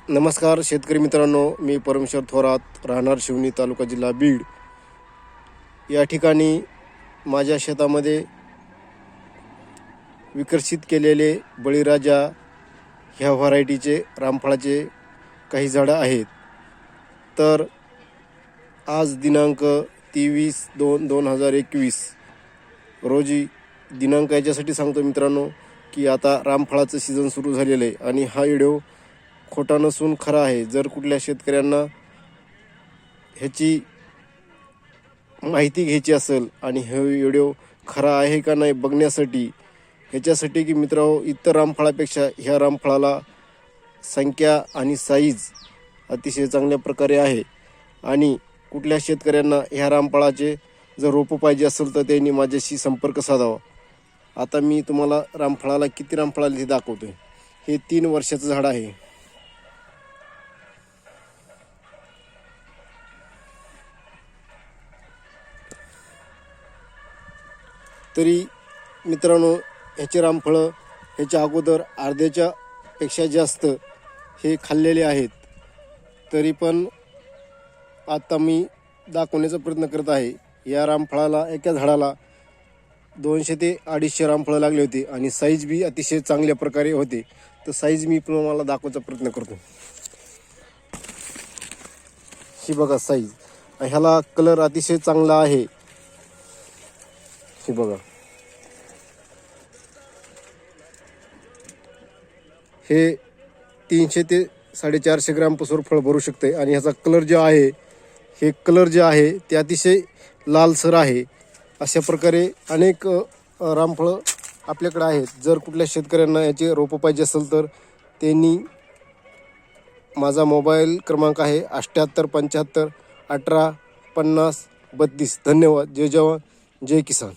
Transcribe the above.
नमस्कार शेतकरी मित्रांनो, मी परमेश्वर थोरात, राहणार शिवनी, तालुका जिल्हा बीड. या ठिकाणी माझ्या शेतामध्ये विकसित केलेले बळीराजा ह्या व्हरायटीचे रामफळाचे काही झाडं आहेत. तर आज दिनांक 23/2/2021 रोजी, दिनांक याच्यासाठी सांगतो मित्रांनो की आता रामफळाचं सीझन सुरू झालेलं आहे आणि हा व्हिडिओ खोटा नसून खरा आहे. जर कुठल्या शेतकऱ्यांना ह्याची माहिती घ्यायची असेल आणि हा व्हिडिओ खरा आहे का नाही बघण्यासाठी, ह्याच्यासाठी की मित्रांनो, इतर रामफळापेक्षा ह्या रामफळाला संख्या आणि साईज अतिशय चांगल्या प्रकारे आहे. आणि कुठल्या शेतकऱ्यांना ह्या रामफळाचे जर रोपं पाहिजे असेल तर त्यांनी माझ्याशी संपर्क साधावा. आता मी तुम्हाला रामफळाला किती रामफळाला ते दाखवतोय. हे 3 वर्षाचं झाड आहे. तरी मित्रांनो, ह्याचे रामफळं ह्याच्या अगोदर अर्ध्याच्या पेक्षा जास्त हे खाल्लेले आहेत. तरी पण आता मी दाखवण्याचा प्रयत्न करत आहे. या रामफळाला एका झाडाला 200 ते 250 रामफळं लागले होते आणि साईज बी अतिशय चांगल्या प्रकारे होते. तर साईज मी तुम्हाला दाखवायचा प्रयत्न करतो. ही बघा साईज, ह्याला कलर अतिशय चांगला आहे. हे बघा, हे 300 ते 450 ग्रामपासून फळ भरू शकते. आणि ह्याचा कलर जो आहे, हे कलर जे आहे ते अतिशय लालसर आहे. अशा प्रकारे अनेक रामफळं आपल्याकडे आहेत. जर कुठल्या शेतकऱ्यांना याचे रोपं पाहिजे असेल तर त्यांनी माझा मोबाईल क्रमांक आहे 78 75 18 50 32. धन्यवाद. जय जवान जय किसान.